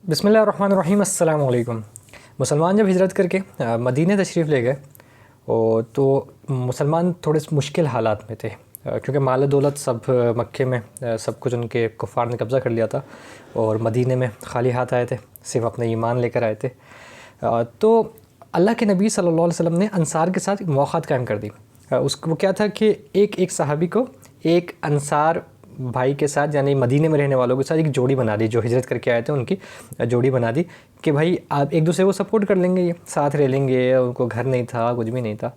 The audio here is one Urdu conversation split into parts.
بسم اللہ الرحمن الرحیم. السلام علیکم. مسلمان جب ہجرت کر کے مدینہ تشریف لے گئے تو مسلمان تھوڑے مشکل حالات میں تھے، کیونکہ مال و دولت سب مکے میں سب کچھ ان کے کفار نے قبضہ کر لیا تھا اور مدینہ میں خالی ہاتھ آئے تھے، صرف اپنے ایمان لے کر آئے تھے. تو اللہ کے نبی صلی اللہ علیہ وسلم نے انصار کے ساتھ مواخات قائم کر دی. وہ کیا تھا کہ ایک صحابی کو ایک انصار بھائی کے ساتھ، یعنی مدینہ میں رہنے والوں کے ساتھ ایک جوڑی بنا دی، جو ہجرت کر کے آئے تھے ان کی جوڑی بنا دی کہ بھائی آپ ایک دوسرے کو سپورٹ کر لیں گے، یہ ساتھ رہ لیں گے. ان کو گھر نہیں تھا، کچھ بھی نہیں تھا.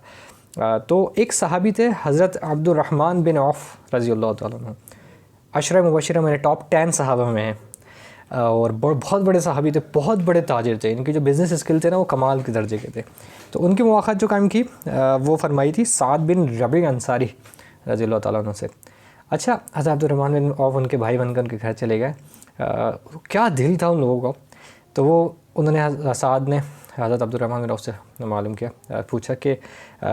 تو ایک صحابی تھے حضرت عبد الرحمن بن عوف رضی اللہ تعالیٰ عنہ، عشرہ مبشرہ میں ٹاپ 10 صحابہ میں ہیں، اور بہت بڑے صحابی تھے، بہت بڑے تاجر تھے. ان کے جو بزنس اسکل تھے نا وہ کمال کے درجے کے تھے. تو ان کی مواخات جو قائم کی وہ فرمائی تھی سعد بن ربیع انصاری رضی اللہ تعالیٰ عنہ سے. اچھا، حضرت عبد الرحمن بن عوف ان کے بھائی بن کر ان کے گھر چلے گئے. کیا دل تھا ان لوگوں کا. تو انہوں نے سعد نے حضرت عبد الرحمن بن عوف سے معلوم کیا، پوچھا کہ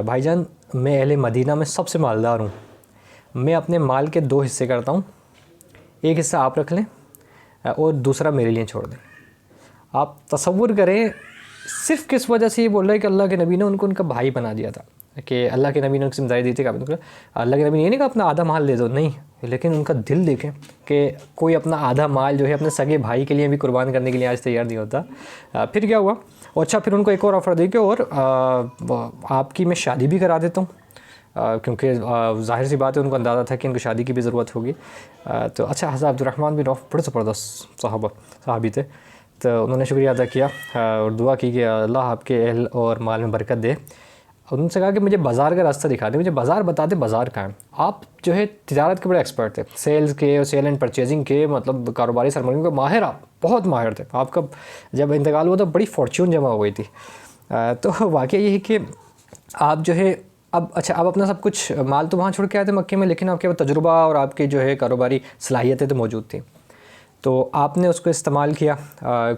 بھائی جان، میں اہل مدینہ میں سب سے مالدار ہوں، میں اپنے مال کے 2 حصے کرتا ہوں، ایک حصہ آپ رکھ لیں اور دوسرا میرے لیے چھوڑ دیں. آپ تصور کریں صرف کس وجہ سے یہ بول رہا ہے کہ اللہ کے نبی نے ان کو ان کا بھائی بنا دیا تھا، کہ اللہ کے نبی نے ان کی ذمہ داری دی تھی کہ اللہ کے نبی نے یہ نہیں کہا اپنا آدھا مال دے دو، نہیں، لیکن ان کا دل دیکھیں کہ کوئی اپنا آدھا مال جو ہے اپنے سگے بھائی کے لیے بھی قربان کرنے کے لیے آج تیار نہیں ہوتا. پھر کیا ہوا؟ اور اچھا، پھر ان کو ایک اور آفر دی کہ اور آپ کی میں شادی بھی کرا دیتا ہوں، کیونکہ ظاہر سی بات ہے ان کو اندازہ تھا کہ ان کو شادی کی بھی ضرورت ہوگی. تو اچھا، حضرت عبد الرحمن بن عوف بڑے زبردست صحابی تھے. تو انہوں نے شکریہ ادا کیا اور دعا کی کہ اللہ آپ کے اہل اور مال میں برکت دے. ان سے کہا کہ مجھے بازار کا راستہ دکھا دیں، مجھے بازار بتا دیں، بازار کہاں ہے. آپ جو ہے تجارت کے بڑے ایکسپرٹ تھے، سیلز کے اور سیل اینڈ پرچیزنگ کے، مطلب کاروباری سرمایوں کے ماہر، آپ بہت ماہر تھے. آپ کا جب انتقال ہوا تو بڑی فارچون جمع ہو گئی تھی. تو واقعہ یہ ہے کہ آپ جو ہے اب اپنا سب کچھ مال تو وہاں چھوڑ کے آئے تھے مکے میں، لیکن آپ کے تجربہ اور آپ کے جو ہے کاروباری صلاحیتیں تو موجود تھیں. تو آپ نے اس کو استعمال کیا،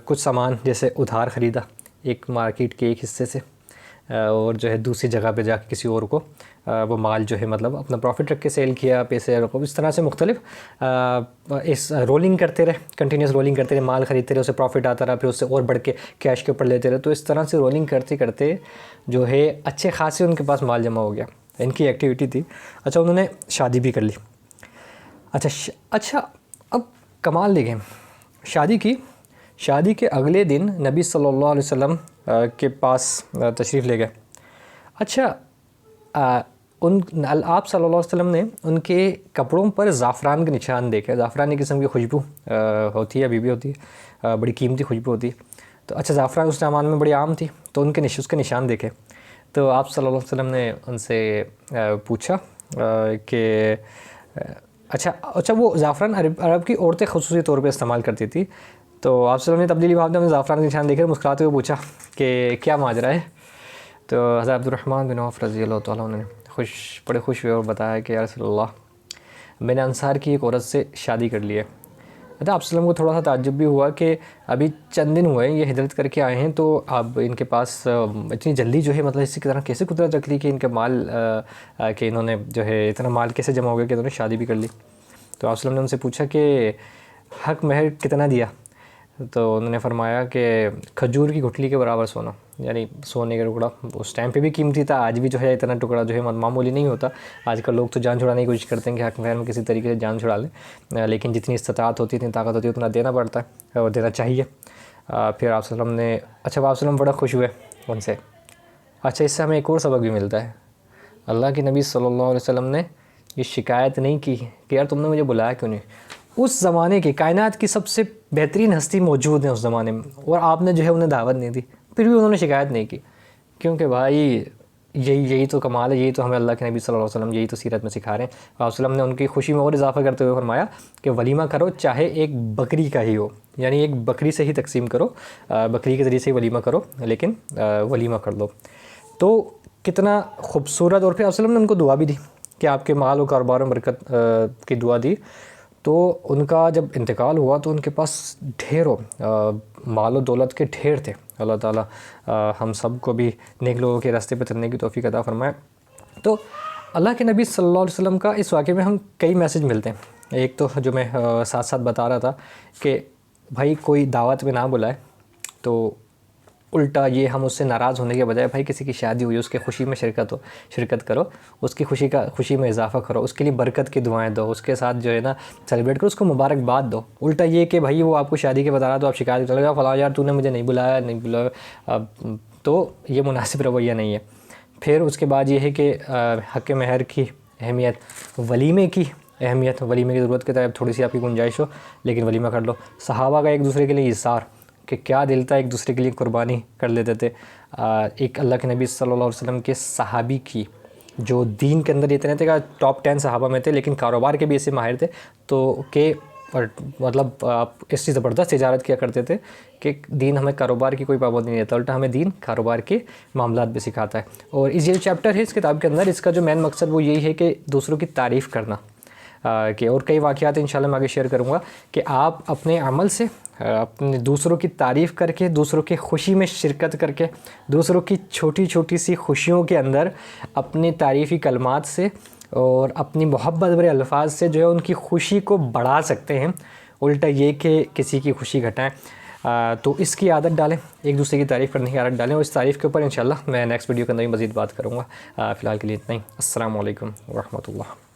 کچھ سامان جیسے ادھار خریدا ایک مارکیٹ کے ایک حصے سے، اور جو ہے دوسری جگہ پہ جا کے کسی اور کو وہ مال جو ہے مطلب اپنا پروفٹ رکھ کے سیل کیا، پیسے رکھو. اس طرح سے مختلف اس رولنگ کرتے رہے، کنٹینیوس رولنگ کرتے رہے، مال خریدتے رہے، اسے پروفٹ آتا رہا، پھر اس سے اور بڑھ کے کیش کے اوپر لیتے رہے. تو اس طرح سے رولنگ کرتے کرتے جو ہے اچھے خاصے ان کے پاس مال جمع ہو گیا. ان کی ایکٹیویٹی تھی. اچھا، انہوں نے شادی بھی کر لی. اچھا اب کمال دیکھیں، شادی کے اگلے دن نبی صلی اللہ علیہ وسلم کے پاس تشریف لے گئے. اچھا، آپ صلی اللہ علیہ وسلم نے ان کے کپڑوں پر زعفران کے نشان دیکھے. زعفران ایک قسم کی خوشبو ہوتی ہے، ابھی بھی ہوتی ہے، بڑی قیمتی خوشبو ہوتی ہے. تو اچھا، زعفران اس زمانے میں بڑی عام تھی، تو اس کے نشان دیکھے. تو آپ صلی اللہ علیہ وسلم نے ان سے پوچھا کہ اچھا وہ زعفران عرب کی عورتیں خصوصی طور پہ استعمال کرتی تھی. تو آپ صلی اللہ علیہ وسلم نے تبدیلی بھاپ میں زعفران کے نشان دیکھے مسکراتے ہوئے پوچھا کہ کیا ماجرا ہے. تو حضرت عبد الرحمن بن عوف رضی اللہ تعالیٰ عنہ نے بڑے خوش ہوئے اور بتایا کہ یا رسول اللہ، میں نے انصار کی ایک عورت سے شادی کر لی ہے. آپ صلی اللہ علیہ وسلم کو تھوڑا سا تعجب بھی ہوا کہ ابھی چند دن ہوئے یہ ہجرت کر کے آئے ہیں، تو اب ان کے پاس اتنی جلدی جو ہے مطلب اسی کی طرح کیسے قدرت رکھ لی کہ ان کے مال کہ انہوں نے جو ہے اتنا مال کیسے جمع ہو گیا کہ انہوں نے شادی بھی کر لی. تو آپ صلی اللہ علیہ وسلم نے ان سے پوچھا کہ حق مہر کتنا دیا. تو انہوں نے فرمایا کہ کھجور کی گٹھلی کے برابر سونا، یعنی سونے کا ٹکڑا. اس ٹائم پہ بھی قیمتی تھا، آج بھی جو ہے اتنا ٹکڑا جو ہے معمولی نہیں ہوتا. آج کل لوگ تو جان چھڑانے کی کوشش کرتے ہیں کہ حق مہر میں کسی طریقے سے جان چھڑا لیں، لیکن جتنی استطاعت ہوتی ہے، اتنی طاقت ہوتی ہے، اتنا دینا پڑتا ہے اور دینا چاہیے. پھر آپ صلی اللہ علیہ وسلم نے آپ صلی اللہ علیہ وسلم بڑا خوش ہوئے ان سے. اچھا، اس سے ہمیں ایک اور سبق بھی ملتا ہے. اللہ کے نبی صلی اللہ علیہ وسلم نے یہ شکایت نہیں کی کہ یار تم نے مجھے بلایا کیوں نہیں. اس زمانے کی کائنات کی سب سے بہترین ہستی موجود ہیں اس زمانے میں، اور آپ نے جو ہے انہیں دعوت نہیں دی، پھر بھی انہوں نے شکایت نہیں کی. کیونکہ بھائی یہی تو کمال ہے، یہی تو ہمیں اللہ کے نبی صلی اللہ علیہ وسلم یہی تو سیرت میں سکھا رہے ہیں. آپ صلی اللہ علیہ وسلم نے ان کی خوشی میں اور اضافہ کرتے ہوئے فرمایا کہ ولیمہ کرو، چاہے ایک بکری کا ہی ہو، یعنی ایک بکری سے ہی تقسیم کرو، بکری کے ذریعے سے ہی ولیمہ کرو، لیکن ولیمہ کر دو. تو کتنا خوبصورت. اور پھر آپ صلی اللہ علیہ وسلم نے ان کو دعا بھی دی کہ آپ کے مال و کاروبار میں برکت کی دعا دی. تو ان کا جب انتقال ہوا تو ان کے پاس ڈھیروں مال و دولت کے ڈھیر تھے. اللہ تعالیٰ ہم سب کو بھی نیک لوگوں کے راستے پہ چلنے کی توفیق عطا فرمائے. تو اللہ کے نبی صلی اللہ علیہ وسلم کا اس واقعے میں ہم کئی میسج ملتے ہیں. ایک تو جو میں ساتھ ساتھ بتا رہا تھا کہ بھائی کوئی دعوت میں نہ بلائے تو الٹا یہ ہم اس سے ناراض ہونے کے بجائے بھائی کسی کی شادی ہوئی اس کے خوشی میں شرکت کرو، اس کی خوشی میں اضافہ کرو، اس کے لیے برکت کی دعائیں دو، اس کے ساتھ جو ہے نا سیلیبریٹ کرو، اس کو مبارکباد دو۔ الٹا یہ کہ بھائی وہ آپ کو شادی کے بتا رہا تو آپ شکایت کرو گے فلاں یار تو نے مجھے نہیں بلایا، تو یہ مناسب رویہ نہیں ہے۔ پھر اس کے بعد یہ ہے کہ حق مہر کی اہمیت، ولیمے کی اہمیت، ولیمے کی ضرورت کی طرف تھوڑی سی آپ کی گنجائش ہو لیکن ولیمہ کر لو۔ صحابہ کا ایک دوسرے کے لیے ایثار کہ کیا دل تھا، ایک دوسرے کے لیے قربانی کر لیتے تھے۔ ایک اللہ کے نبی صلی اللہ علیہ وسلم کے صحابی کی جو دین کے اندر یہ اتنے تھے کہ ٹاپ 10 صحابہ میں تھے لیکن کاروبار کے بھی ایسے ماہر تھے تو کہ مطلب اس سے زبردست تجارت کیا کرتے تھے کہ دین ہمیں کاروبار کی کوئی پابندی نہیں دیتا، الٹا ہمیں دین کاروبار کے معاملات بھی سکھاتا ہے۔ اور اس یہ چیپٹر ہے اس کتاب کے اندر، اس کا جو مین مقصد وہ یہی ہے کہ دوسروں کی تعریف کرنا، کہ اور کئی واقعات انشاءاللہ میں آگے شیئر کروں گا کہ آپ اپنے عمل سے اپنے دوسروں کی تعریف کر کے، دوسروں کی خوشی میں شرکت کر کے، دوسروں کی چھوٹی چھوٹی سی خوشیوں کے اندر اپنی تعریفی کلمات سے اور اپنی محبت بھرے الفاظ سے جو ہے ان کی خوشی کو بڑھا سکتے ہیں، الٹا یہ کہ کسی کی خوشی گھٹائیں۔ تو اس کی عادت ڈالیں، ایک دوسرے کی تعریف کرنے کی عادت ڈالیں، اور اس تعریف کے اوپر انشاءاللہ میں نیکسٹ ویڈیو کے اندر بھی مزید بات کروں گا۔ فی الحال کے لیے اتنا ہی۔ السلام علیکم ورحمۃ اللہ۔